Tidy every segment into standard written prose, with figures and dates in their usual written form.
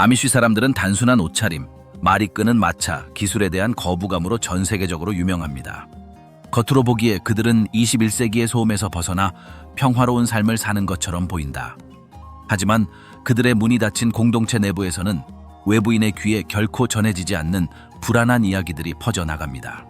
아미쉬 사람들은 단순한 옷차림, 말이 끄는 마차, 기술에 대한 거부감으로 전 세계적으로 유명합니다. 겉으로 보기에 그들은 21세기의 소음에서 벗어나 평화로운 삶을 사는 것처럼 보인다. 하지만 그들의 문이 닫힌 공동체 내부에서는 외부인의 귀에 결코 전해지지 않는 불안한 이야기들이 퍼져나갑니다.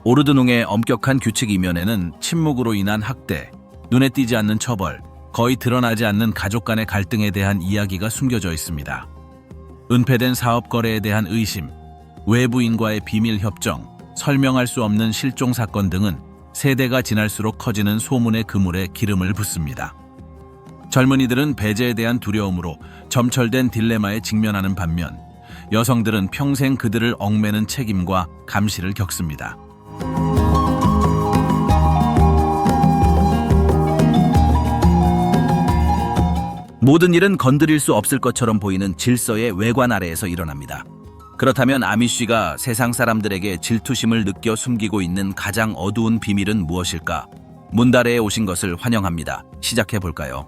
오르드농의 엄격한 규칙 이면에는 침묵으로 인한 학대, 눈에 띄지 않는 처벌, 거의 드러나지 않는 가족 간의 갈등에 대한 이야기가 숨겨져 있습니다. 은폐된 사업 거래에 대한 의심, 외부인과의 비밀 협정, 설명할 수 없는 실종 사건 등은 세대가 지날수록 커지는 소문의 그물에 기름을 붓습니다. 젊은이들은 배제에 대한 두려움으로 점철된 딜레마에 직면하는 반면 여성들은 평생 그들을 얽매는 책임과 감시를 겪습니다. 모든 일은 건드릴 수 없을 것처럼 보이는 질서의 외관 아래에서 일어납니다. 그렇다면 아미쉬가 세상 사람들에게 질투심을 느껴 숨기고 있는 가장 어두운 비밀은 무엇일까? 문다레에 오신 것을 환영합니다. 시작해 볼까요?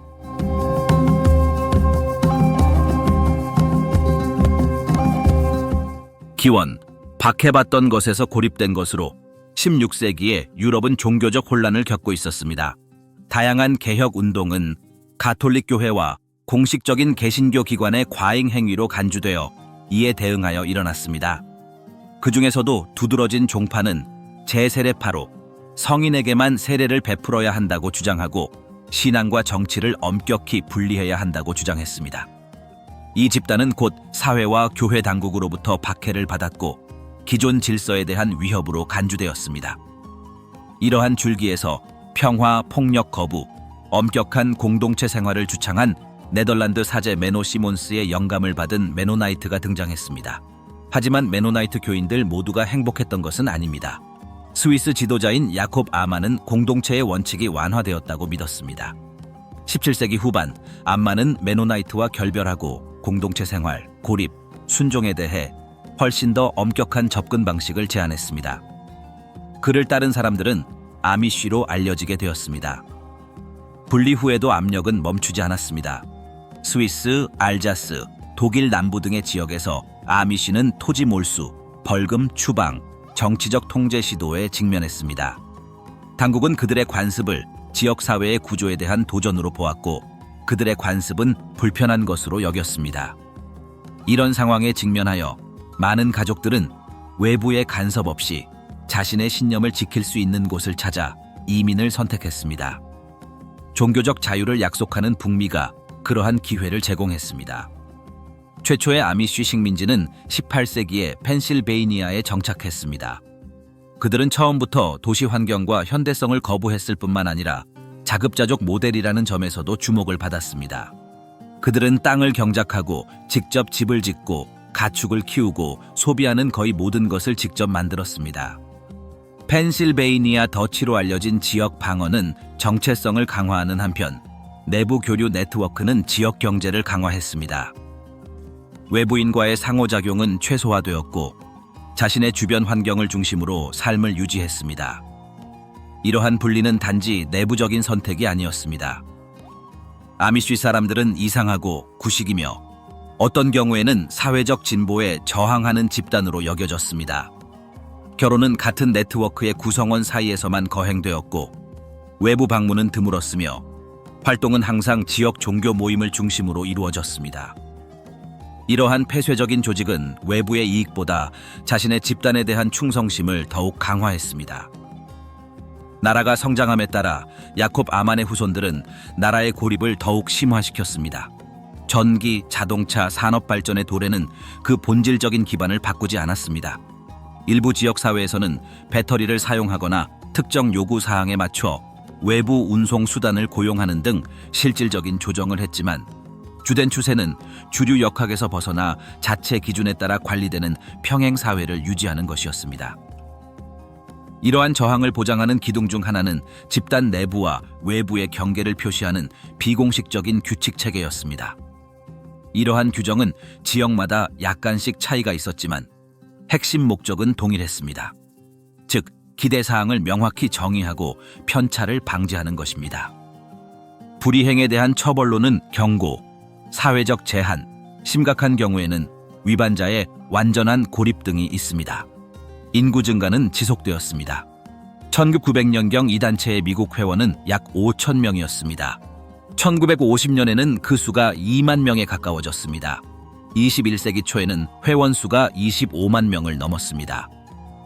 기원, 박해받던 것에서 고립된 것으로 16세기에 유럽은 종교적 혼란을 겪고 있었습니다. 다양한 개혁 운동은 가톨릭 교회와 공식적인 개신교 기관의 과잉 행위로 간주되어 이에 대응하여 일어났습니다. 그 중에서도 두드러진 종파는 제세례파로 성인에게만 세례를 베풀어야 한다고 주장하고 신앙과 정치를 엄격히 분리해야 한다고 주장했습니다. 이 집단은 곧 사회와 교회 당국으로부터 박해를 받았고 기존 질서에 대한 위협으로 간주되었습니다. 이러한 줄기에서 평화, 폭력 거부, 엄격한 공동체 생활을 주창한 네덜란드 사제 메노 시몬스의 영감을 받은 메노나이트가 등장했습니다. 하지만 메노나이트 교인들 모두가 행복했던 것은 아닙니다. 스위스 지도자인 야콥 아만은 공동체의 원칙이 완화되었다고 믿었습니다. 17세기 후반, 암만은 메노나이트와 결별하고 공동체 생활, 고립, 순종에 대해 훨씬 더 엄격한 접근 방식을 제안했습니다. 그를 따른 사람들은 아미쉬로 알려지게 되었습니다. 분리 후에도 압력은 멈추지 않았습니다. 스위스, 알자스, 독일 남부 등의 지역에서 아미쉬는 토지 몰수, 벌금 추방, 정치적 통제 시도에 직면했습니다. 당국은 그들의 관습을 지역사회의 구조에 대한 도전으로 보았고 그들의 관습은 불편한 것으로 여겼습니다. 이런 상황에 직면하여 많은 가족들은 외부의 간섭 없이 자신의 신념을 지킬 수 있는 곳을 찾아 이민을 선택했습니다. 종교적 자유를 약속하는 북미가 그러한 기회를 제공했습니다. 최초의 아미쉬 식민지는 18세기에 펜실베이니아에 정착했습니다. 그들은 처음부터 도시 환경과 현대성을 거부했을 뿐만 아니라 자급자족 모델이라는 점에서도 주목을 받았습니다. 그들은 땅을 경작하고 직접 집을 짓고 가축을 키우고 소비하는 거의 모든 것을 직접 만들었습니다. 펜실베이니아 더치로 알려진 지역 방언은 정체성을 강화하는 한편 내부 교류 네트워크는 지역 경제를 강화했습니다. 외부인과의 상호작용은 최소화되었고 자신의 주변 환경을 중심으로 삶을 유지했습니다. 이러한 분리는 단지 내부적인 선택이 아니었습니다. 아미쉬 사람들은 이상하고 구식이며 어떤 경우에는 사회적 진보에 저항하는 집단으로 여겨졌습니다. 결혼은 같은 네트워크의 구성원 사이에서만 거행되었고 외부 방문은 드물었으며 활동은 항상 지역 종교 모임을 중심으로 이루어졌습니다. 이러한 폐쇄적인 조직은 외부의 이익보다 자신의 집단에 대한 충성심을 더욱 강화했습니다. 나라가 성장함에 따라 야콥 아만의 후손들은 나라의 고립을 더욱 심화시켰습니다. 전기, 자동차, 산업 발전의 도래는 그 본질적인 기반을 바꾸지 않았습니다. 일부 지역 사회에서는 배터리를 사용하거나 특정 요구 사항에 맞춰 외부 운송 수단을 고용하는 등 실질적인 조정을 했지만 주된 추세는 주류 역학에서 벗어나 자체 기준에 따라 관리되는 평행 사회를 유지하는 것이었습니다. 이러한 저항을 보장하는 기둥 중 하나는 집단 내부와 외부의 경계를 표시하는 비공식적인 규칙 체계였습니다. 이러한 규정은 지역마다 약간씩 차이가 있었지만 핵심 목적은 동일했습니다. 즉, 기대사항을 명확히 정의하고 편차를 방지하는 것입니다. 불이행에 대한 처벌로는 경고, 사회적 제한, 심각한 경우에는 위반자의 완전한 고립 등이 있습니다. 인구 증가는 지속되었습니다. 1900년경 이 단체의 미국 회원은 약 5천 명이었습니다. 1950년에는 그 수가 2만 명에 가까워졌습니다. 21세기 초에는 회원 수가 25만 명을 넘었습니다.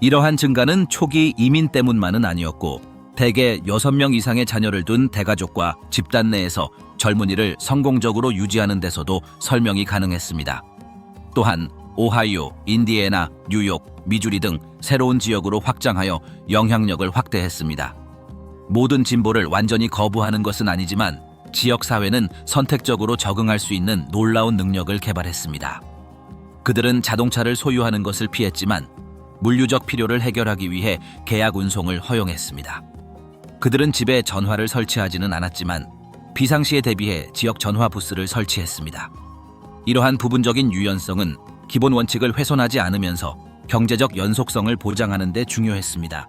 이러한 증가는 초기 이민 때문만은 아니었고 대개 6명 이상의 자녀를 둔 대가족과 집단 내에서 젊은이를 성공적으로 유지하는 데서도 설명이 가능했습니다. 또한 오하이오, 인디애나, 뉴욕, 미주리 등 새로운 지역으로 확장하여 영향력을 확대했습니다. 모든 진보를 완전히 거부하는 것은 아니지만 지역사회는 선택적으로 적응할 수 있는 놀라운 능력을 개발했습니다. 그들은 자동차를 소유하는 것을 피했지만 물류적 필요를 해결하기 위해 계약 운송을 허용했습니다. 그들은 집에 전화를 설치하지는 않았지만 비상시에 대비해 지역 전화 부스를 설치했습니다. 이러한 부분적인 유연성은 기본 원칙을 훼손하지 않으면서 경제적 연속성을 보장하는 데 중요했습니다.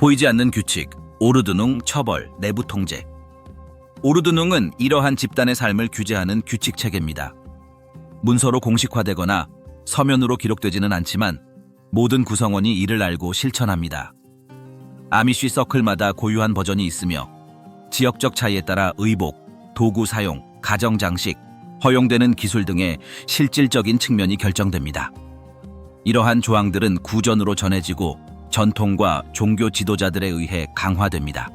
보이지 않는 규칙, 오르드눅 처벌, 내부 통제. 오르드눅은 이러한 집단의 삶을 규제하는 규칙 체계입니다. 문서로 공식화되거나 서면으로 기록되지는 않지만 모든 구성원이 이를 알고 실천합니다. 아미쉬 서클마다 고유한 버전이 있으며 지역적 차이에 따라 의복, 도구 사용, 가정 장식, 허용되는 기술 등의 실질적인 측면이 결정됩니다. 이러한 조항들은 구전으로 전해지고 전통과 종교 지도자들에 의해 강화됩니다.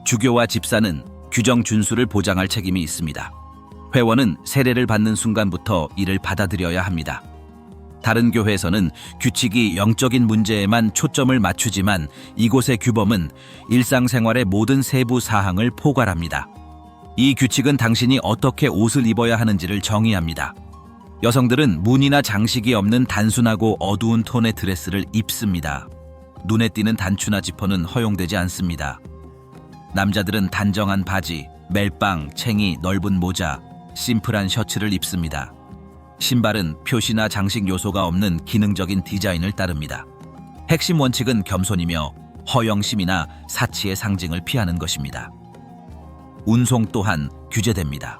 주교와 집사는 규정 준수를 보장할 책임이 있습니다. 회원은 세례를 받는 순간부터 이를 받아들여야 합니다. 다른 교회에서는 규칙이 영적인 문제에만 초점을 맞추지만 이곳의 규범은 일상생활의 모든 세부 사항을 포괄합니다. 이 규칙은 당신이 어떻게 옷을 입어야 하는지를 정의합니다. 여성들은 무늬나 장식이 없는 단순하고 어두운 톤의 드레스를 입습니다. 눈에 띄는 단추나 지퍼는 허용되지 않습니다. 남자들은 단정한 바지, 멜빵, 챙이, 넓은 모자, 심플한 셔츠를 입습니다. 신발은 표시나 장식 요소가 없는 기능적인 디자인을 따릅니다. 핵심 원칙은 겸손이며 허영심이나 사치의 상징을 피하는 것입니다. 운송 또한 규제됩니다.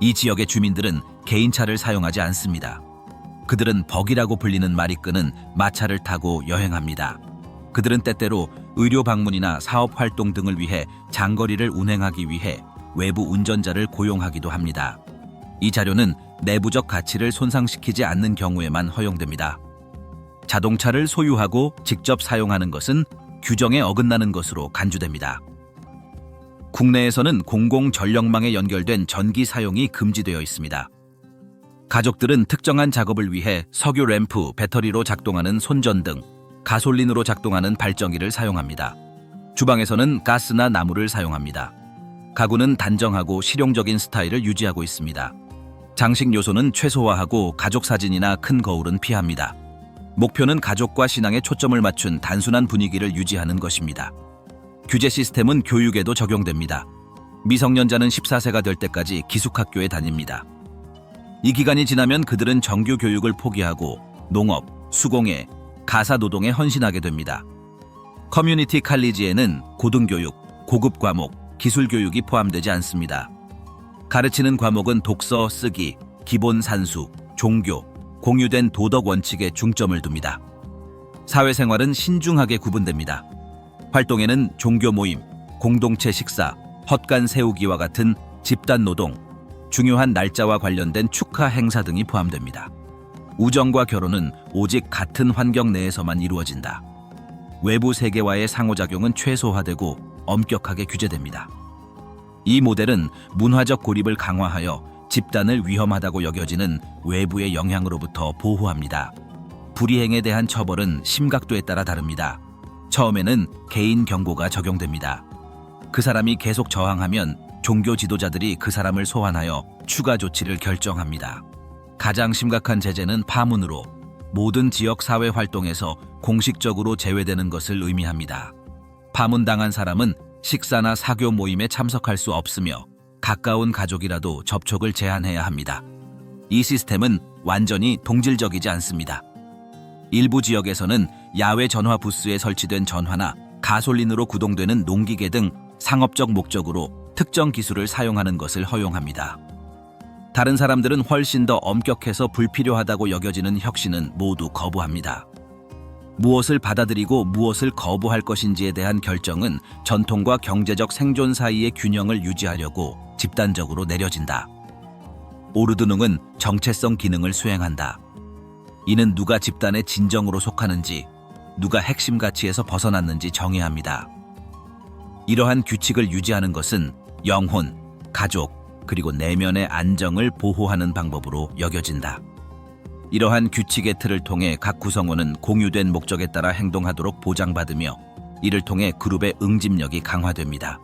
이 지역의 주민들은 개인차를 사용하지 않습니다. 그들은 벅이라고 불리는 말이 끄는 마차를 타고 여행합니다. 그들은 때때로 의료 방문이나 사업 활동 등을 위해 장거리를 운행하기 위해 외부 운전자를 고용하기도 합니다. 이 자료는 내부적 가치를 손상시키지 않는 경우에만 허용됩니다. 자동차를 소유하고 직접 사용하는 것은 규정에 어긋나는 것으로 간주됩니다. 국내에서는 공공전력망에 연결된 전기 사용이 금지되어 있습니다. 가족들은 특정한 작업을 위해 석유 램프, 배터리로 작동하는 손전등, 가솔린으로 작동하는 발전기를 사용합니다. 주방에서는 가스나 나무를 사용합니다. 가구는 단정하고 실용적인 스타일을 유지하고 있습니다. 장식 요소는 최소화하고 가족 사진이나 큰 거울은 피합니다. 목표는 가족과 신앙에 초점을 맞춘 단순한 분위기를 유지하는 것입니다. 규제 시스템은 교육에도 적용됩니다. 미성년자는 14세가 될 때까지 기숙학교에 다닙니다. 이 기간이 지나면 그들은 정규 교육을 포기하고 농업, 수공예, 가사노동에 헌신하게 됩니다. 커뮤니티 칼리지에는 고등교육, 고급 과목, 기술 교육이 포함되지 않습니다. 가르치는 과목은 독서, 쓰기, 기본 산수, 종교, 공유된 도덕 원칙에 중점을 둡니다. 사회생활은 신중하게 구분됩니다. 활동에는 종교 모임, 공동체 식사, 헛간 세우기와 같은 집단 노동, 중요한 날짜와 관련된 축하 행사 등이 포함됩니다. 우정과 결혼은 오직 같은 환경 내에서만 이루어진다. 외부 세계와의 상호작용은 최소화되고 엄격하게 규제됩니다. 이 모델은 문화적 고립을 강화하여 집단을 위험하다고 여겨지는 외부의 영향으로부터 보호합니다. 불이행에 대한 처벌은 심각도에 따라 다릅니다. 처음에는 개인 경고가 적용됩니다. 그 사람이 계속 저항하면 종교 지도자들이 그 사람을 소환하여 추가 조치를 결정합니다. 가장 심각한 제재는 파문으로 모든 지역 사회 활동에서 공식적으로 제외되는 것을 의미합니다. 파문당한 사람은 식사나 사교 모임에 참석할 수 없으며 가까운 가족이라도 접촉을 제한해야 합니다. 이 시스템은 완전히 동질적이지 않습니다. 일부 지역에서는 야외 전화 부스에 설치된 전화나 가솔린으로 구동되는 농기계 등 상업적 목적으로 특정 기술을 사용하는 것을 허용합니다. 다른 사람들은 훨씬 더 엄격해서 불필요하다고 여겨지는 혁신은 모두 거부합니다. 무엇을 받아들이고 무엇을 거부할 것인지에 대한 결정은 전통과 경제적 생존 사이의 균형을 유지하려고 집단적으로 내려진다. 오르드능은 정체성 기능을 수행한다. 이는 누가 집단의 진정으로 속하는지, 누가 핵심 가치에서 벗어났는지 정의합니다. 이러한 규칙을 유지하는 것은 영혼, 가족, 그리고 내면의 안정을 보호하는 방법으로 여겨진다. 이러한 규칙의 틀을 통해 각 구성원은 공유된 목적에 따라 행동하도록 보장받으며 이를 통해 그룹의 응집력이 강화됩니다.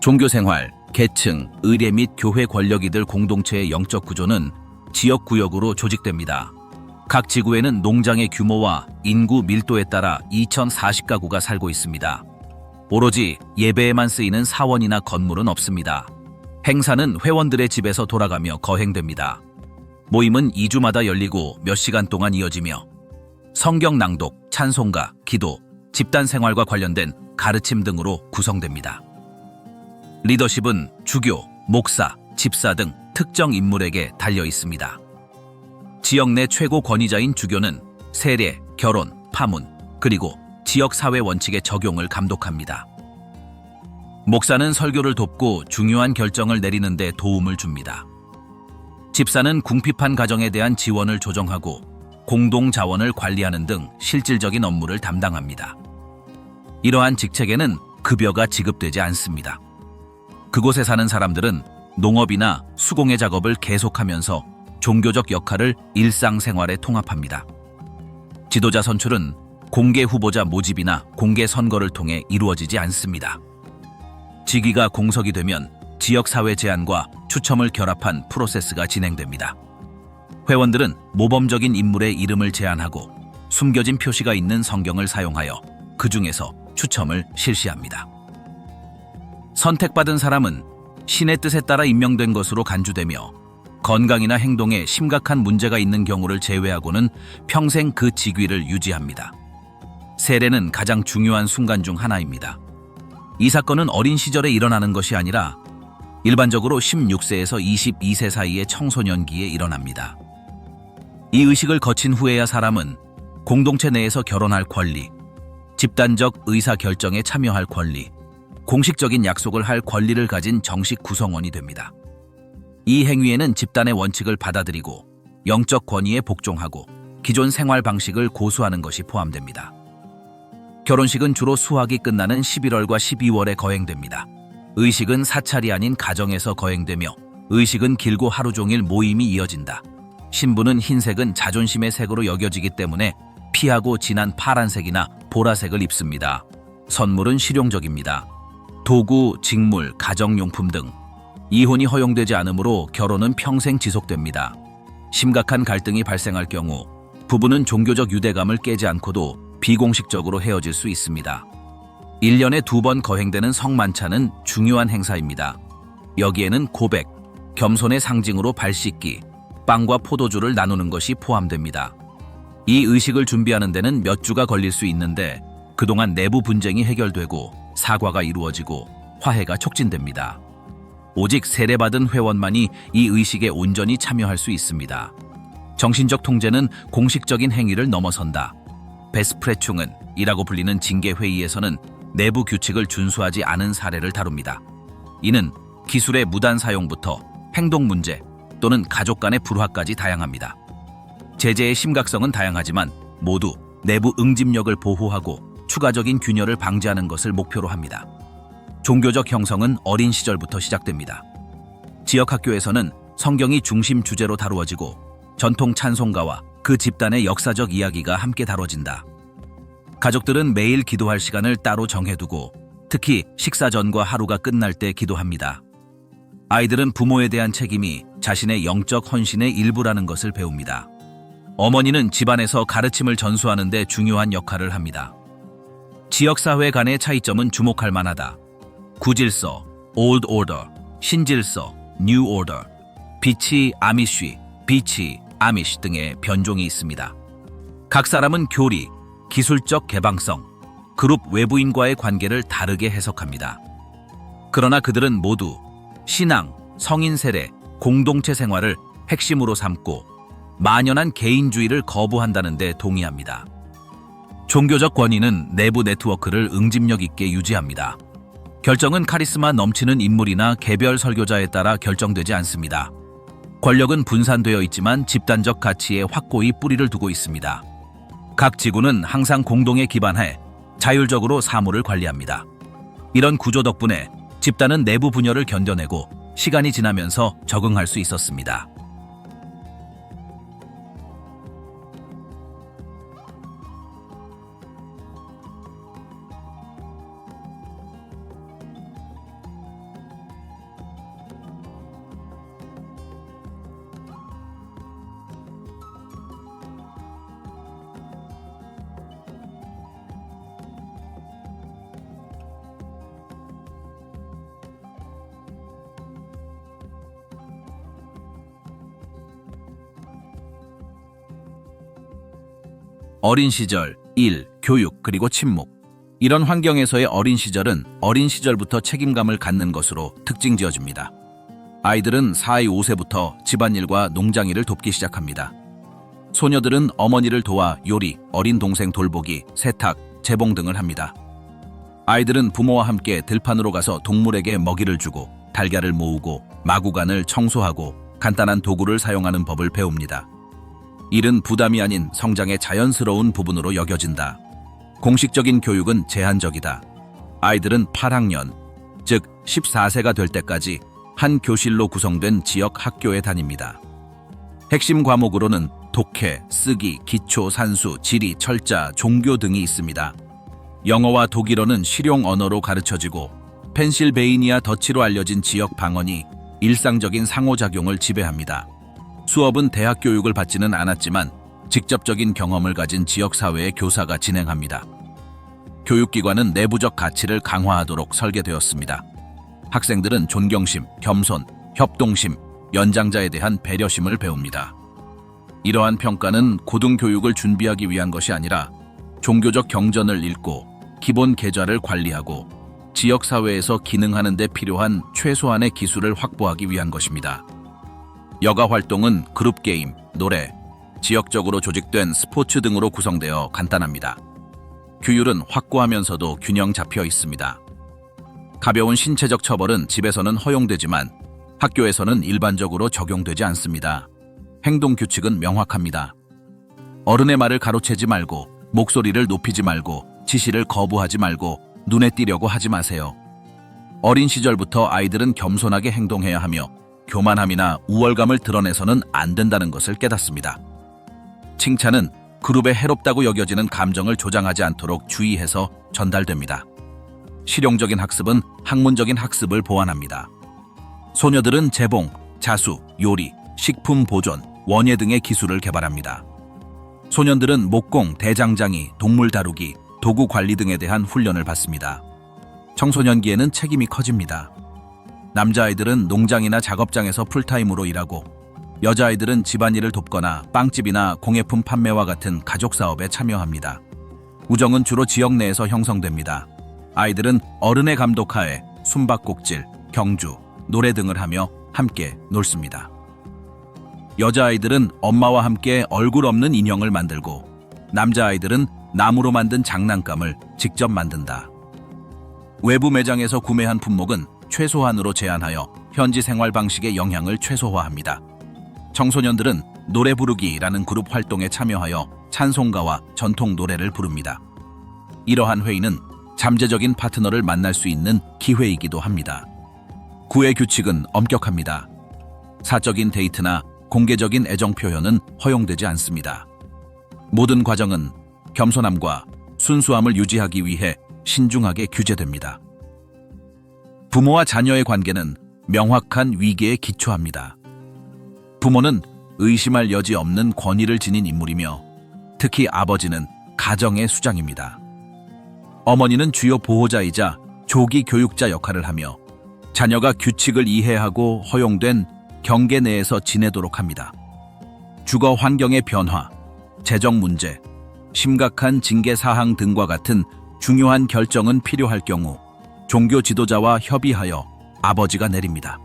종교생활, 계층, 의례 및 교회 권력이들 공동체의 영적 구조는 지역구역으로 조직됩니다. 각 지구에는 농장의 규모와 인구 밀도에 따라 2040가구가 살고 있습니다. 오로지 예배에만 쓰이는 사원이나 건물은 없습니다. 행사는 회원들의 집에서 돌아가며 거행됩니다. 모임은 2주마다 열리고 몇 시간 동안 이어지며 성경 낭독, 찬송가, 기도, 집단 생활과 관련된 가르침 등으로 구성됩니다. 리더십은 주교, 목사, 집사 등 특정 인물에게 달려 있습니다. 지역 내 최고 권위자인 주교는 세례, 결혼, 파문, 그리고 지역 사회 원칙의 적용을 감독합니다. 목사는 설교를 돕고 중요한 결정을 내리는 데 도움을 줍니다. 집사는 궁핍한 가정에 대한 지원을 조정하고 공동 자원을 관리하는 등 실질적인 업무를 담당합니다. 이러한 직책에는 급여가 지급되지 않습니다. 그곳에 사는 사람들은 농업이나 수공예 작업을 계속하면서 종교적 역할을 일상생활에 통합합니다. 지도자 선출은 공개 후보자 모집이나 공개 선거를 통해 이루어지지 않습니다. 직위가 공석이 되면 지역사회 제안과 추첨을 결합한 프로세스가 진행됩니다. 회원들은 모범적인 인물의 이름을 제안하고 숨겨진 표시가 있는 성경을 사용하여 그 중에서 추첨을 실시합니다. 선택받은 사람은 신의 뜻에 따라 임명된 것으로 간주되며 건강이나 행동에 심각한 문제가 있는 경우를 제외하고는 평생 그 직위를 유지합니다. 세례는 가장 중요한 순간 중 하나입니다. 이 사건은 어린 시절에 일어나는 것이 아니라 일반적으로 16세에서 22세 사이의 청소년기에 일어납니다. 이 의식을 거친 후에야 사람은 공동체 내에서 결혼할 권리, 집단적 의사결정에 참여할 권리, 공식적인 약속을 할 권리를 가진 정식 구성원이 됩니다. 이 행위에는 집단의 원칙을 받아들이고 영적 권위에 복종하고 기존 생활 방식을 고수하는 것이 포함됩니다. 결혼식은 주로 수학이 끝나는 11월과 12월에 거행됩니다. 의식은 사찰이 아닌 가정에서 거행되며 의식은 길고 하루 종일 모임이 이어진다. 신부는 흰색은 자존심의 색으로 여겨지기 때문에 피하고 진한 파란색이나 보라색을 입습니다. 선물은 실용적입니다. 도구, 직물, 가정용품 등 이혼이 허용되지 않으므로 결혼은 평생 지속됩니다. 심각한 갈등이 발생할 경우 부부는 종교적 유대감을 깨지 않고도 비공식적으로 헤어질 수 있습니다. 1년에 2번 거행되는 성만찬은 중요한 행사입니다. 여기에는 고백, 겸손의 상징으로 발 씻기, 빵과 포도주를 나누는 것이 포함됩니다. 이 의식을 준비하는 데는 몇 주가 걸릴 수 있는데 그동안 내부 분쟁이 해결되고 사과가 이루어지고 화해가 촉진됩니다. 오직 세례받은 회원만이 이 의식에 온전히 참여할 수 있습니다. 정신적 통제는 공식적인 행위를 넘어선다. 베스프레충은 이라고 불리는 징계회의에서는 내부 규칙을 준수하지 않은 사례를 다룹니다. 이는 기술의 무단 사용부터 행동 문제 또는 가족 간의 불화까지 다양합니다. 제재의 심각성은 다양하지만 모두 내부 응집력을 보호하고 추가적인 균열을 방지하는 것을 목표로 합니다. 종교적 형성은 어린 시절부터 시작됩니다. 지역 학교에서는 성경이 중심 주제로 다루어지고 전통 찬송가와 그 집단의 역사적 이야기가 함께 다뤄진다. 가족들은 매일 기도할 시간을 따로 정해두고 특히 식사 전과 하루가 끝날 때 기도합니다. 아이들은 부모에 대한 책임이 자신의 영적 헌신의 일부라는 것을 배웁니다. 어머니는 집안에서 가르침을 전수하는 데 중요한 역할을 합니다. 지역사회 간의 차이점은 주목할 만하다. 구질서, Old Order, 신질서, New Order, 비치 아미쉬, 비치 아미쉬 등의 변종이 있습니다. 각 사람은 교리, 기술적 개방성, 그룹 외부인과의 관계를 다르게 해석합니다. 그러나 그들은 모두 신앙, 성인 세례, 공동체 생활을 핵심으로 삼고 만연한 개인주의를 거부한다는 데 동의합니다. 종교적 권위는 내부 네트워크를 응집력 있게 유지합니다. 결정은 카리스마 넘치는 인물이나 개별 설교자에 따라 결정되지 않습니다. 권력은 분산되어 있지만 집단적 가치에 확고히 뿌리를 두고 있습니다. 각 지구는 항상 공동에 기반해 자율적으로 사물을 관리합니다. 이런 구조 덕분에 집단은 내부 분열을 견뎌내고 시간이 지나면서 적응할 수 있었습니다. 어린 시절, 일, 교육, 그리고 침묵. 이런 환경에서의 어린 시절은 어린 시절부터 책임감을 갖는 것으로 특징지어집니다. 아이들은 4, 5세부터 집안일과 농장일을 돕기 시작합니다. 소녀들은 어머니를 도와 요리, 어린 동생 돌보기, 세탁, 재봉 등을 합니다. 아이들은 부모와 함께 들판으로 가서 동물에게 먹이를 주고 달걀을 모으고 마구간을 청소하고 간단한 도구를 사용하는 법을 배웁니다. 일은 부담이 아닌 성장의 자연스러운 부분으로 여겨진다. 공식적인 교육은 제한적이다. 아이들은 8학년, 즉 14세가 될 때까지 한 교실로 구성된 지역 학교에 다닙니다. 핵심 과목으로는 독해, 쓰기, 기초, 산수, 지리, 철자, 종교 등이 있습니다. 영어와 독일어는 실용 언어로 가르쳐지고 펜실베이니아 더치로 알려진 지역 방언이 일상적인 상호작용을 지배합니다. 수업은 대학 교육을 받지는 않았지만 직접적인 경험을 가진 지역사회의 교사가 진행합니다. 교육기관은 내부적 가치를 강화하도록 설계되었습니다. 학생들은 존경심, 겸손, 협동심, 연장자에 대한 배려심을 배웁니다. 이러한 평가는 고등교육을 준비하기 위한 것이 아니라 종교적 경전을 읽고 기본 계좌를 관리하고 지역사회에서 기능하는 데 필요한 최소한의 기술을 확보하기 위한 것입니다. 여가 활동은 그룹 게임, 노래, 지역적으로 조직된 스포츠 등으로 구성되어 간단합니다. 규율은 확고하면서도 균형 잡혀 있습니다. 가벼운 신체적 처벌은 집에서는 허용되지만 학교에서는 일반적으로 적용되지 않습니다. 행동 규칙은 명확합니다. 어른의 말을 가로채지 말고, 목소리를 높이지 말고, 지시를 거부하지 말고, 눈에 띄려고 하지 마세요. 어린 시절부터 아이들은 겸손하게 행동해야 하며 교만함이나 우월감을 드러내서는 안 된다는 것을 깨닫습니다. 칭찬은 그룹에 해롭다고 여겨지는 감정을 조장하지 않도록 주의해서 전달됩니다. 실용적인 학습은 학문적인 학습을 보완합니다. 소녀들은 재봉, 자수, 요리, 식품 보존, 원예 등의 기술을 개발합니다. 소년들은 목공, 대장장이, 동물 다루기, 도구 관리 등에 대한 훈련을 받습니다. 청소년기에는 책임이 커집니다. 남자아이들은 농장이나 작업장에서 풀타임으로 일하고 여자아이들은 집안일을 돕거나 빵집이나 공예품 판매와 같은 가족 사업에 참여합니다. 우정은 주로 지역 내에서 형성됩니다. 아이들은 어른의 감독하에 숨바꼭질, 경주, 노래 등을 하며 함께 놀습니다. 여자아이들은 엄마와 함께 얼굴 없는 인형을 만들고 남자아이들은 나무로 만든 장난감을 직접 만든다. 외부 매장에서 구매한 품목은 최소한으로 제한하여 현지 생활 방식의 영향을 최소화합니다. 청소년들은 노래 부르기라는 그룹 활동에 참여하여 찬송가와 전통 노래를 부릅니다. 이러한 회의는 잠재적인 파트너를 만날 수 있는 기회이기도 합니다. 구애 규칙은 엄격합니다. 사적인 데이트나 공개적인 애정 표현은 허용되지 않습니다. 모든 과정은 겸손함과 순수함을 유지하기 위해 신중하게 규제됩니다. 부모와 자녀의 관계는 명확한 위계에 기초합니다. 부모는 의심할 여지 없는 권위를 지닌 인물이며 특히 아버지는 가정의 수장입니다. 어머니는 주요 보호자이자 조기 교육자 역할을 하며 자녀가 규칙을 이해하고 허용된 경계 내에서 지내도록 합니다. 주거 환경의 변화, 재정 문제, 심각한 징계 사항 등과 같은 중요한 결정은 필요할 경우 종교 지도자와 협의하여 아버지가 내립니다.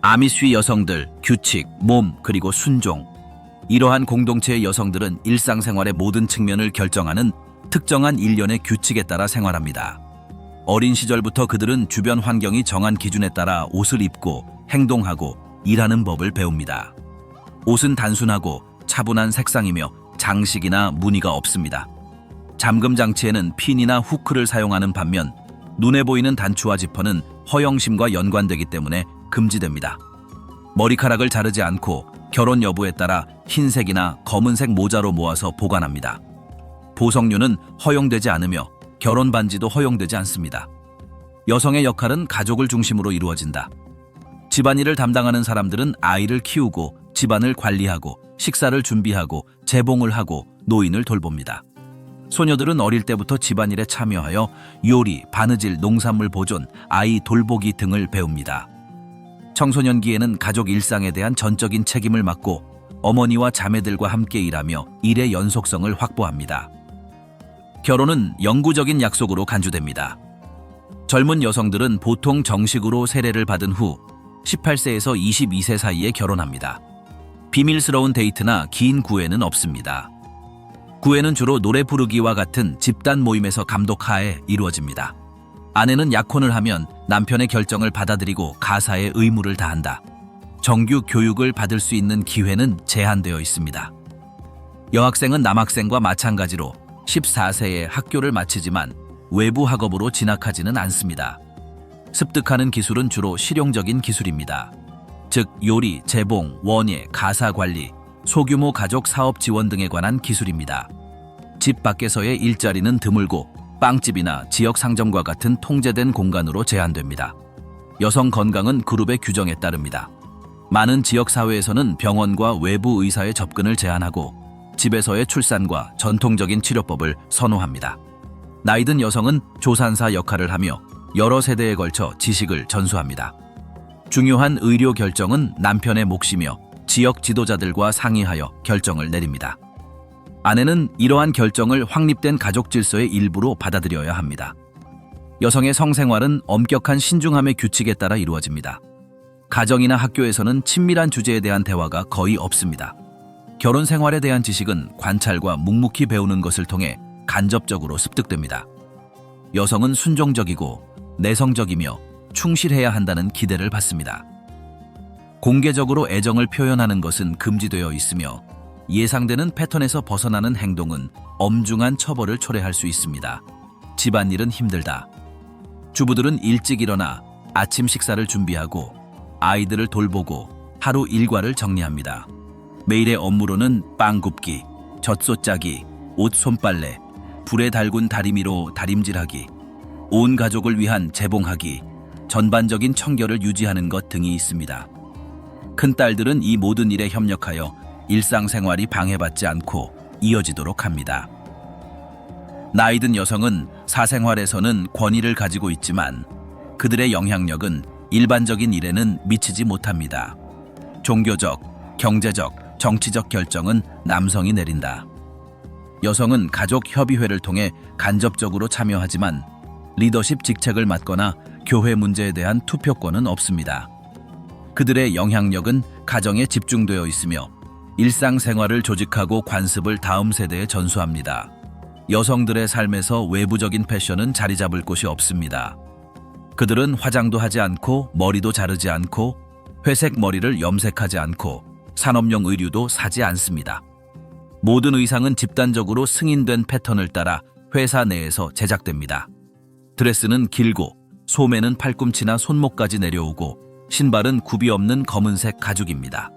아미쉬 여성들, 규칙, 몸, 그리고 순종. 이러한 공동체의 여성들은 일상생활의 모든 측면을 결정하는 특정한 일련의 규칙에 따라 생활합니다. 어린 시절부터 그들은 주변 환경이 정한 기준에 따라 옷을 입고 행동하고 일하는 법을 배웁니다. 옷은 단순하고 차분한 색상이며 장식이나 무늬가 없습니다. 잠금 장치에는 핀이나 후크를 사용하는 반면 눈에 보이는 단추와 지퍼는 허영심과 연관되기 때문에 금지됩니다. 머리카락을 자르지 않고 결혼 여부에 따라 흰색이나 검은색 모자로 모아서 보관합니다. 보석류는 허용되지 않으며 결혼 반지도 허용되지 않습니다. 여성의 역할은 가족을 중심으로 이루어진다. 집안일을 담당하는 사람들은 아이를 키우고 집안을 관리하고 식사를 준비하고 재봉을 하고 노인을 돌봅니다. 소녀들은 어릴 때부터 집안일에 참여하여 요리, 바느질, 농산물 보존, 아이 돌보기 등을 배웁니다. 청소년기에는 가족 일상에 대한 전적인 책임을 맡고 어머니와 자매들과 함께 일하며 일의 연속성을 확보합니다. 결혼은 영구적인 약속으로 간주됩니다. 젊은 여성들은 보통 정식으로 세례를 받은 후 18세에서 22세 사이에 결혼합니다. 비밀스러운 데이트나 긴 구애는 없습니다. 구애는 주로 노래 부르기와 같은 집단 모임에서 감독하에 이루어집니다. 아내는 약혼을 하면 남편의 결정을 받아들이고 가사의 의무를 다한다. 정규 교육을 받을 수 있는 기회는 제한되어 있습니다. 여학생은 남학생과 마찬가지로 14세에 학교를 마치지만 외부 학업으로 진학하지는 않습니다. 습득하는 기술은 주로 실용적인 기술입니다. 즉 요리, 재봉, 원예, 가사 관리, 소규모 가족 사업 지원 등에 관한 기술입니다. 집 밖에서의 일자리는 드물고 빵집이나 지역 상점과 같은 통제된 공간으로 제한됩니다. 여성 건강은 그룹의 규정에 따릅니다. 많은 지역 사회에서는 병원과 외부 의사의 접근을 제한하고 집에서의 출산과 전통적인 치료법을 선호합니다. 나이든 여성은 조산사 역할을 하며 여러 세대에 걸쳐 지식을 전수합니다. 중요한 의료 결정은 남편의 몫이며 지역 지도자들과 상의하여 결정을 내립니다. 아내는 이러한 결정을 확립된 가족 질서의 일부로 받아들여야 합니다. 여성의 성생활은 엄격한 신중함의 규칙에 따라 이루어집니다. 가정이나 학교에서는 친밀한 주제에 대한 대화가 거의 없습니다. 결혼 생활에 대한 지식은 관찰과 묵묵히 배우는 것을 통해 간접적으로 습득됩니다. 여성은 순종적이고 내성적이며 충실해야 한다는 기대를 받습니다. 공개적으로 애정을 표현하는 것은 금지되어 있으며 예상되는 패턴에서 벗어나는 행동은 엄중한 처벌을 초래할 수 있습니다. 집안일은 힘들다. 주부들은 일찍 일어나 아침 식사를 준비하고 아이들을 돌보고 하루 일과를 정리합니다. 매일의 업무로는 빵 굽기, 젖소 짜기, 옷 손빨래, 불에 달군 다리미로 다림질하기, 온 가족을 위한 재봉하기, 전반적인 청결을 유지하는 것 등이 있습니다. 큰딸들은 이 모든 일에 협력하여 일상생활이 방해받지 않고 이어지도록 합니다. 나이든 여성은 사생활에서는 권위를 가지고 있지만 그들의 영향력은 일반적인 일에는 미치지 못합니다. 종교적, 경제적, 정치적 결정은 남성이 내린다. 여성은 가족 협의회를 통해 간접적으로 참여하지만 리더십 직책을 맡거나 교회 문제에 대한 투표권은 없습니다. 그들의 영향력은 가정에 집중되어 있으며 일상생활을 조직하고 관습을 다음 세대에 전수합니다. 여성들의 삶에서 외부적인 패션은 자리 잡을 곳이 없습니다. 그들은 화장도 하지 않고 머리도 자르지 않고 회색 머리를 염색하지 않고 산업용 의류도 사지 않습니다. 모든 의상은 집단적으로 승인된 패턴을 따라 회사 내에서 제작됩니다. 드레스는 길고 소매는 팔꿈치나 손목까지 내려오고 신발은 굽이 없는 검은색 가죽입니다.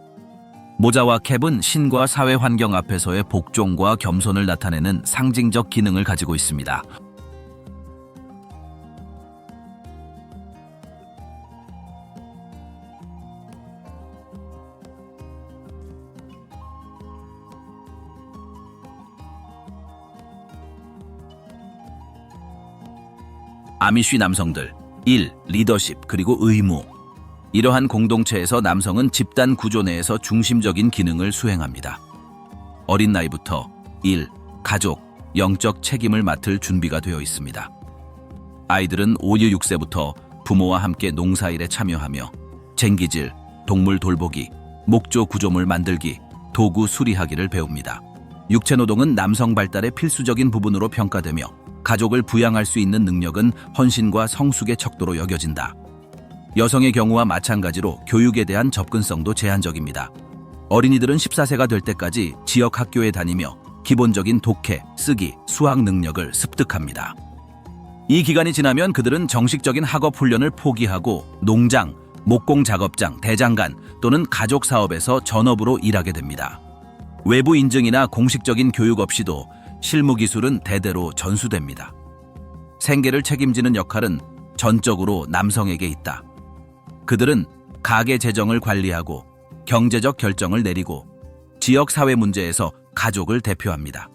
모자와 캡은 신과 사회 환경 앞에서의 복종과 겸손을 나타내는 상징적 기능을 가지고 있습니다. 아미쉬 남성들 1. 리더십 그리고 의무. 이러한 공동체에서 남성은 집단 구조 내에서 중심적인 기능을 수행합니다. 어린 나이부터 1. 가족, 영적 책임을 맡을 준비가 되어 있습니다. 아이들은 5, 6세부터 부모와 함께 농사일에 참여하며 쟁기질, 동물 돌보기, 목조 구조물 만들기, 도구 수리하기를 배웁니다. 육체노동은 남성 발달의 필수적인 부분으로 평가되며 가족을 부양할 수 있는 능력은 헌신과 성숙의 척도로 여겨진다. 여성의 경우와 마찬가지로 교육에 대한 접근성도 제한적입니다. 어린이들은 14세가 될 때까지 지역 학교에 다니며 기본적인 독해, 쓰기, 수학 능력을 습득합니다. 이 기간이 지나면 그들은 정식적인 학업 훈련을 포기하고 농장, 목공 작업장, 대장간 또는 가족 사업에서 전업으로 일하게 됩니다. 외부 인증이나 공식적인 교육 없이도 실무 기술은 대대로 전수됩니다. 생계를 책임지는 역할은 전적으로 남성에게 있다. 그들은 가계 재정을 관리하고 경제적 결정을 내리고 지역 사회 문제에서 가족을 대표합니다.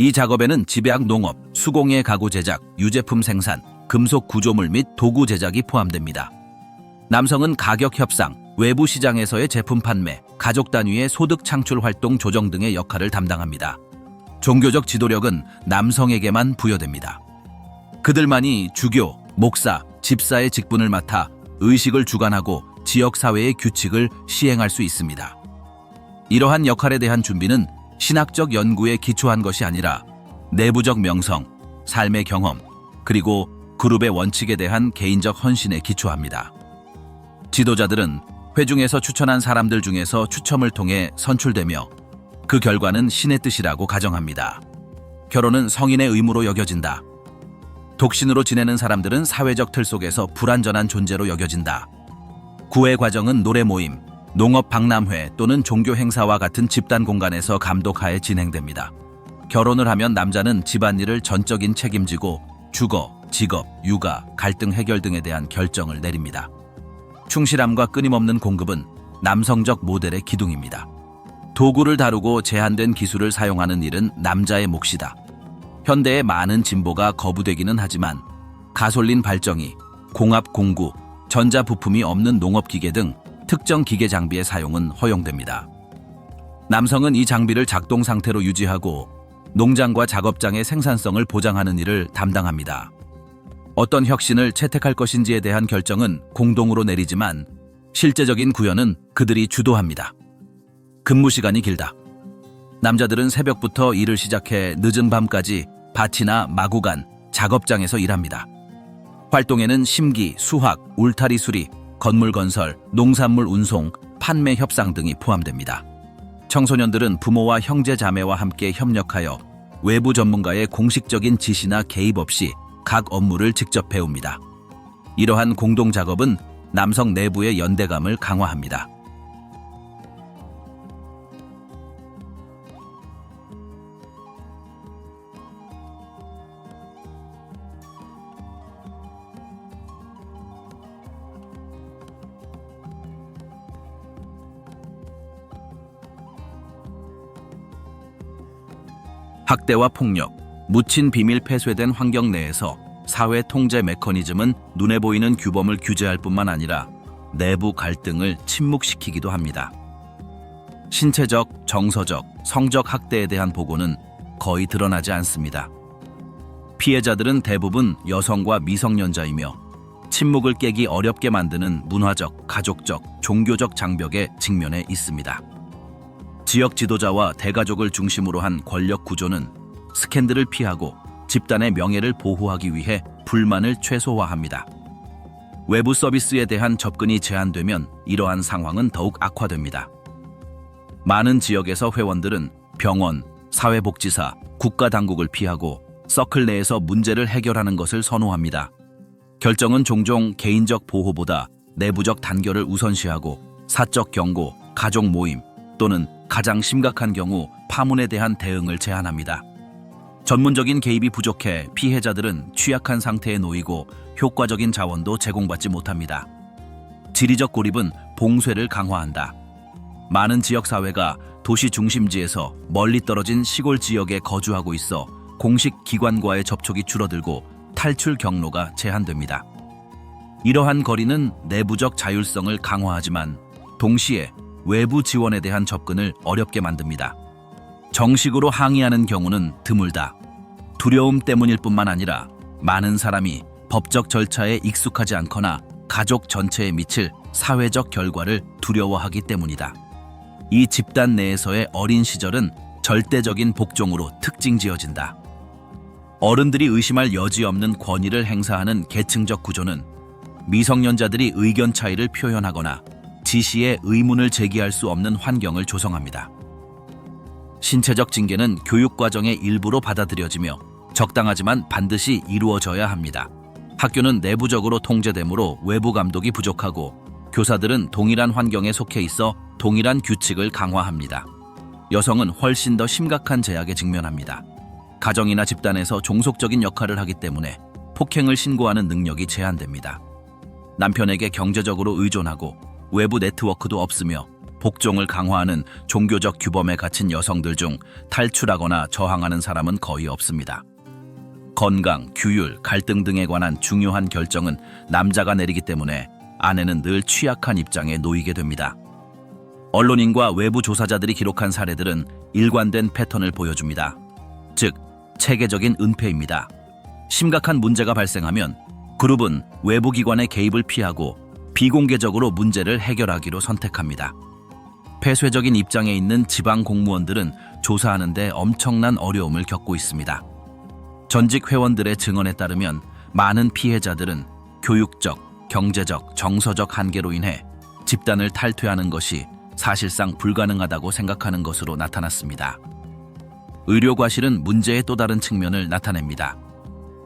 이 작업에는 집약 농업, 수공예 가구 제작, 유제품 생산, 금속 구조물 및 도구 제작이 포함됩니다. 남성은 가격 협상, 외부 시장에서의 제품 판매, 가족 단위의 소득 창출 활동 조정 등의 역할을 담당합니다. 종교적 지도력은 남성에게만 부여됩니다. 그들만이 주교, 목사, 집사의 직분을 맡아 의식을 주관하고 지역사회의 규칙을 시행할 수 있습니다. 이러한 역할에 대한 준비는 신학적 연구에 기초한 것이 아니라 내부적 명성, 삶의 경험, 그리고 그룹의 원칙에 대한 개인적 헌신에 기초합니다. 지도자들은 회중에서 추천한 사람들 중에서 추첨을 통해 선출되며 그 결과는 신의 뜻이라고 가정합니다. 결혼은 성인의 의무로 여겨진다. 독신으로 지내는 사람들은 사회적 틀 속에서 불완전한 존재로 여겨진다. 구애 과정은 노래 모임, 농업 박람회 또는 종교 행사와 같은 집단 공간에서 감독하에 진행됩니다. 결혼을 하면 남자는 집안일을 전적인 책임지고 주거, 직업, 육아, 갈등 해결 등에 대한 결정을 내립니다. 충실함과 끊임없는 공급은 남성적 모델의 기둥입니다. 도구를 다루고 제한된 기술을 사용하는 일은 남자의 몫이다. 현대의 많은 진보가 거부되기는 하지만 가솔린 발전기, 공합 공구, 전자 부품이 없는 농업기계 등 특정 기계 장비의 사용은 허용됩니다. 남성은 이 장비를 작동 상태로 유지하고 농장과 작업장의 생산성을 보장하는 일을 담당합니다. 어떤 혁신을 채택할 것인지에 대한 결정은 공동으로 내리지만 실제적인 구현은 그들이 주도합니다. 근무 시간이 길다. 남자들은 새벽부터 일을 시작해 늦은 밤까지 밭이나 마구간, 작업장에서 일합니다. 활동에는 심기, 수확, 울타리 수리, 건물 건설, 농산물 운송, 판매 협상 등이 포함됩니다. 청소년들은 부모와 형제 자매와 함께 협력하여 외부 전문가의 공식적인 지시나 개입 없이 각 업무를 직접 배웁니다. 이러한 공동 작업은 남성 내부의 연대감을 강화합니다. 학대와 폭력, 묻힌 비밀 폐쇄된 환경 내에서 사회 통제 메커니즘은 눈에 보이는 규범을 규제할 뿐만 아니라 내부 갈등을 침묵시키기도 합니다. 신체적, 정서적, 성적 학대에 대한 보고는 거의 드러나지 않습니다. 피해자들은 대부분 여성과 미성년자이며 침묵을 깨기 어렵게 만드는 문화적, 가족적, 종교적 장벽에 직면해 있습니다. 지역 지도자와 대가족을 중심으로 한 권력 구조는 스캔들을 피하고 집단의 명예를 보호하기 위해 불만을 최소화합니다. 외부 서비스에 대한 접근이 제한되면 이러한 상황은 더욱 악화됩니다. 많은 지역에서 회원들은 병원, 사회복지사, 국가당국을 피하고 서클 내에서 문제를 해결하는 것을 선호합니다. 결정은 종종 개인적 보호보다 내부적 단결을 우선시하고 사적 경고, 가족 모임 또는 가장 심각한 경우 파문에 대한 대응을 제한합니다. 전문적인 개입이 부족해 피해자들은 취약한 상태에 놓이고 효과적인 자원도 제공받지 못합니다. 지리적 고립은 봉쇄를 강화한다. 많은 지역사회가 도시 중심지에서 멀리 떨어진 시골 지역에 거주하고 있어 공식 기관과의 접촉이 줄어들고 탈출 경로가 제한됩니다. 이러한 거리는 내부적 자율성을 강화하지만 동시에 외부 지원에 대한 접근을 어렵게 만듭니다. 정식으로 항의하는 경우는 드물다. 두려움 때문일 뿐만 아니라 많은 사람이 법적 절차에 익숙하지 않거나 가족 전체에 미칠 사회적 결과를 두려워하기 때문이다. 이 집단 내에서의 어린 시절은 절대적인 복종으로 특징지어진다. 어른들이 의심할 여지 없는 권위를 행사하는 계층적 구조는 미성년자들이 의견 차이를 표현하거나 지시에 의문을 제기할 수 없는 환경을 조성합니다. 신체적 징계는 교육 과정의 일부로 받아들여지며 적당하지만 반드시 이루어져야 합니다. 학교는 내부적으로 통제되므로 외부 감독이 부족하고 교사들은 동일한 환경에 속해 있어 동일한 규칙을 강화합니다. 여성은 훨씬 더 심각한 제약에 직면합니다. 가정이나 집단에서 종속적인 역할을 하기 때문에 폭행을 신고하는 능력이 제한됩니다. 남편에게 경제적으로 의존하고 외부 네트워크도 없으며 복종을 강화하는 종교적 규범에 갇힌 여성들 중 탈출하거나 저항하는 사람은 거의 없습니다. 건강, 규율, 갈등 등에 관한 중요한 결정은 남자가 내리기 때문에 아내는 늘 취약한 입장에 놓이게 됩니다. 언론인과 외부 조사자들이 기록한 사례들은 일관된 패턴을 보여줍니다. 즉, 체계적인 은폐입니다. 심각한 문제가 발생하면 그룹은 외부 기관의 개입을 피하고 비공개적으로 문제를 해결하기로 선택합니다. 폐쇄적인 입장에 있는 지방 공무원들은 조사하는 데 엄청난 어려움을 겪고 있습니다. 전직 회원들의 증언에 따르면 많은 피해자들은 교육적, 경제적, 정서적 한계로 인해 집단을 탈퇴하는 것이 사실상 불가능하다고 생각하는 것으로 나타났습니다. 의료 과실은 문제의 또 다른 측면을 나타냅니다.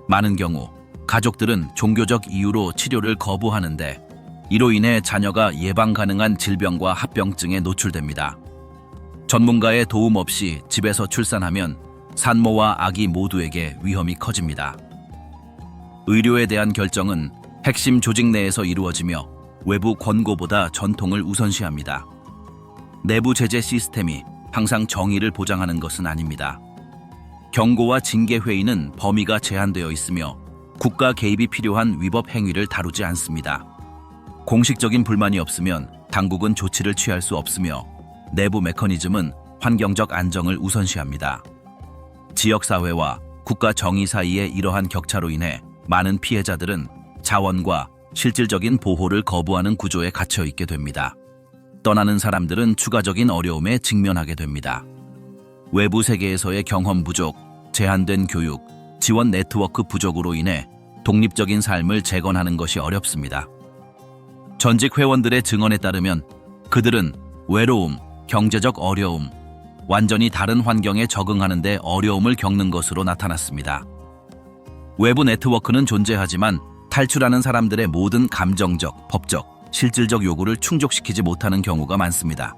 많은 경우 가족들은 종교적 이유로 치료를 거부하는데 이로 인해 자녀가 예방 가능한 질병과 합병증에 노출됩니다. 전문가의 도움 없이 집에서 출산하면 산모와 아기 모두에게 위험이 커집니다. 의료에 대한 결정은 핵심 조직 내에서 이루어지며 외부 권고보다 전통을 우선시합니다. 내부 제재 시스템이 항상 정의를 보장하는 것은 아닙니다. 경고와 징계 회의는 범위가 제한되어 있으며 국가 개입이 필요한 위법 행위를 다루지 않습니다. 공식적인 불만이 없으면 당국은 조치를 취할 수 없으며 내부 메커니즘은 환경적 안정을 우선시합니다. 지역사회와 국가 정의 사이의 이러한 격차로 인해 많은 피해자들은 자원과 실질적인 보호를 거부하는 구조에 갇혀 있게 됩니다. 떠나는 사람들은 추가적인 어려움에 직면하게 됩니다. 외부 세계에서의 경험 부족, 제한된 교육, 지원 네트워크 부족으로 인해 독립적인 삶을 재건하는 것이 어렵습니다. 전직 회원들의 증언에 따르면 그들은 외로움, 경제적 어려움, 완전히 다른 환경에 적응하는 데 어려움을 겪는 것으로 나타났습니다. 외부 네트워크는 존재하지만 탈출하는 사람들의 모든 감정적, 법적, 실질적 요구를 충족시키지 못하는 경우가 많습니다.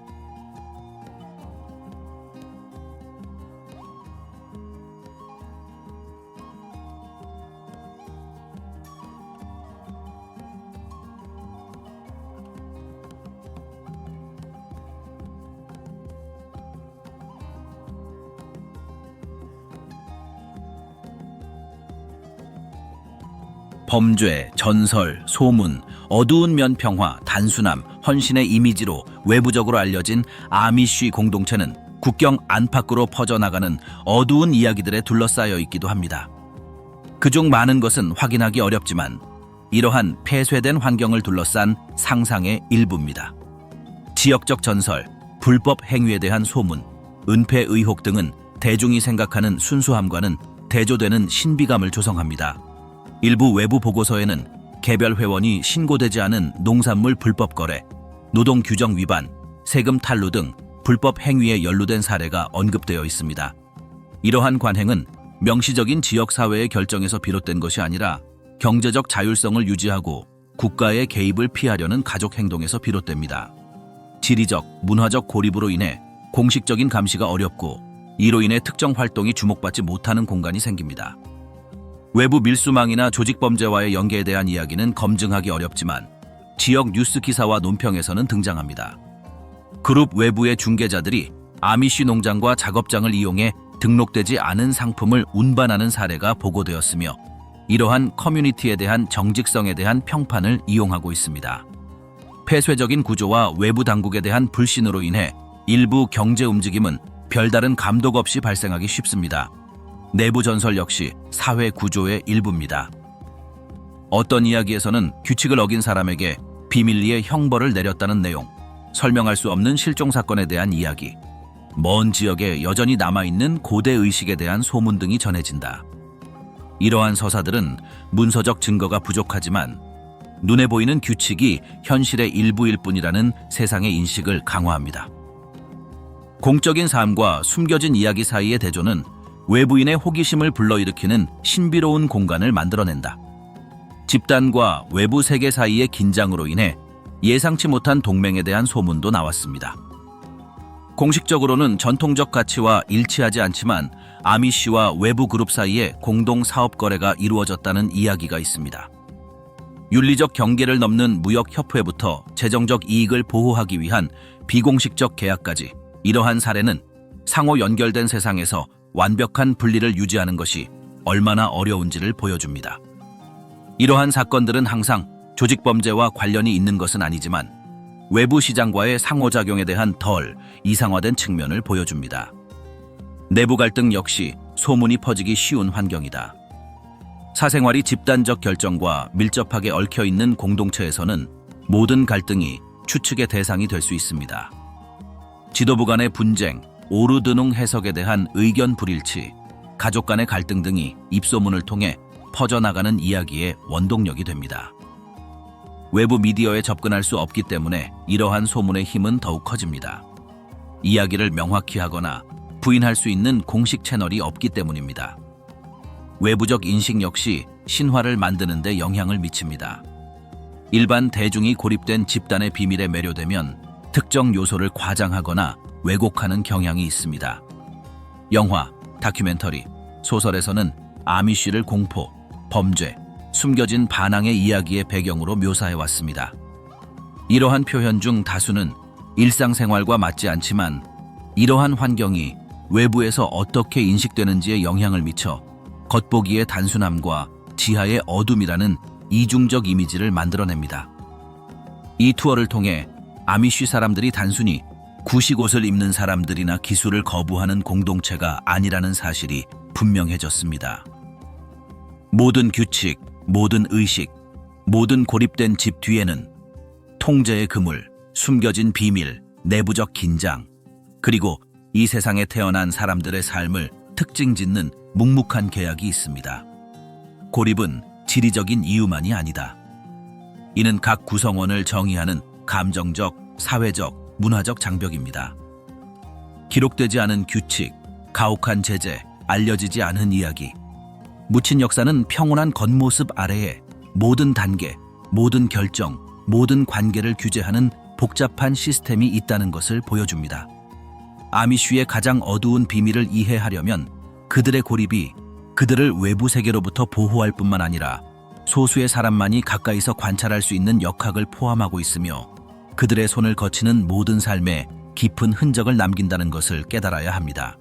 범죄, 전설, 소문, 어두운 면 평화, 단순함, 헌신의 이미지로 외부적으로 알려진 아미쉬 공동체는 국경 안팎으로 퍼져나가는 어두운 이야기들에 둘러싸여 있기도 합니다. 그중 많은 것은 확인하기 어렵지만 이러한 폐쇄된 환경을 둘러싼 상상의 일부입니다. 지역적 전설, 불법 행위에 대한 소문, 은폐 의혹 등은 대중이 생각하는 순수함과는 대조되는 신비감을 조성합니다. 일부 외부 보고서에는 개별 회원이 신고되지 않은 농산물 불법 거래, 노동 규정 위반, 세금 탈루 등 불법 행위에 연루된 사례가 언급되어 있습니다. 이러한 관행은 명시적인 지역사회의 결정에서 비롯된 것이 아니라 경제적 자율성을 유지하고 국가의 개입을 피하려는 가족 행동에서 비롯됩니다. 지리적, 문화적 고립으로 인해 공식적인 감시가 어렵고 이로 인해 특정 활동이 주목받지 못하는 공간이 생깁니다. 외부 밀수망이나 조직범죄와의 연계에 대한 이야기는 검증하기 어렵지만 지역 뉴스 기사와 논평에서는 등장합니다. 그룹 외부의 중개자들이 아미쉬 농장과 작업장을 이용해 등록되지 않은 상품을 운반하는 사례가 보고되었으며 이러한 커뮤니티에 대한 정직성에 대한 평판을 이용하고 있습니다. 폐쇄적인 구조와 외부 당국에 대한 불신으로 인해 일부 경제 움직임은 별다른 감독 없이 발생하기 쉽습니다. 내부 전설 역시 사회 구조의 일부입니다. 어떤 이야기에서는 규칙을 어긴 사람에게 비밀리에 형벌을 내렸다는 내용, 설명할 수 없는 실종 사건에 대한 이야기, 먼 지역에 여전히 남아있는 고대 의식에 대한 소문 등이 전해진다. 이러한 서사들은 문서적 증거가 부족하지만 눈에 보이는 규칙이 현실의 일부일 뿐이라는 세상의 인식을 강화합니다. 공적인 삶과 숨겨진 이야기 사이의 대조는 외부인의 호기심을 불러일으키는 신비로운 공간을 만들어낸다. 집단과 외부 세계 사이의 긴장으로 인해 예상치 못한 동맹에 대한 소문도 나왔습니다. 공식적으로는 전통적 가치와 일치하지 않지만 아미쉬와 외부 그룹 사이에 공동 사업 거래가 이루어졌다는 이야기가 있습니다. 윤리적 경계를 넘는 무역 협회부터 재정적 이익을 보호하기 위한 비공식적 계약까지 이러한 사례는 상호 연결된 세상에서 완벽한 분리를 유지하는 것이 얼마나 어려운지를 보여줍니다. 이러한 사건들은 항상 조직범죄와 관련이 있는 것은 아니지만 외부 시장과의 상호작용에 대한 덜 이상화된 측면을 보여줍니다. 내부 갈등 역시 소문이 퍼지기 쉬운 환경이다. 사생활이 집단적 결정과 밀접하게 얽혀있는 공동체에서는 모든 갈등이 추측의 대상이 될 수 있습니다. 지도부 간의 분쟁, 오르드능 해석에 대한 의견 불일치, 가족 간의 갈등 등이 입소문을 통해 퍼져나가는 이야기의 원동력이 됩니다. 외부 미디어에 접근할 수 없기 때문에 이러한 소문의 힘은 더욱 커집니다. 이야기를 명확히 하거나 부인할 수 있는 공식 채널이 없기 때문입니다. 외부적 인식 역시 신화를 만드는 데 영향을 미칩니다. 일반 대중이 고립된 집단의 비밀에 매료되면 특정 요소를 과장하거나 왜곡하는 경향이 있습니다. 영화, 다큐멘터리, 소설에서는 아미쉬를 공포, 범죄, 숨겨진 반항의 이야기의 배경으로 묘사해왔습니다. 이러한 표현 중 다수는 일상생활과 맞지 않지만 이러한 환경이 외부에서 어떻게 인식되는지에 영향을 미쳐 겉보기의 단순함과 지하의 어둠이라는 이중적 이미지를 만들어냅니다. 이 투어를 통해 아미쉬 사람들이 단순히 구식옷을 입는 사람들이나 기술을 거부하는 공동체가 아니라는 사실이 분명해졌습니다. 모든 규칙, 모든 의식, 모든 고립된 집 뒤에는 통제의 그물, 숨겨진 비밀, 내부적 긴장, 그리고 이 세상에 태어난 사람들의 삶을 특징짓는 묵묵한 계약이 있습니다. 고립은 지리적인 이유만이 아니다. 이는 각 구성원을 정의하는 감정적, 사회적, 문화적 장벽입니다. 기록되지 않은 규칙, 가혹한 제재, 알려지지 않은 이야기, 묻힌 역사는 평온한 겉모습 아래에 모든 단계, 모든 결정, 모든 관계를 규제하는 복잡한 시스템이 있다는 것을 보여줍니다. 아미쉬의 가장 어두운 비밀을 이해하려면 그들의 고립이 그들을 외부 세계로부터 보호할 뿐만 아니라 소수의 사람만이 가까이서 관찰할 수 있는 역학을 포함하고 있으며 그들의 손을 거치는 모든 삶에 깊은 흔적을 남긴다는 것을 깨달아야 합니다.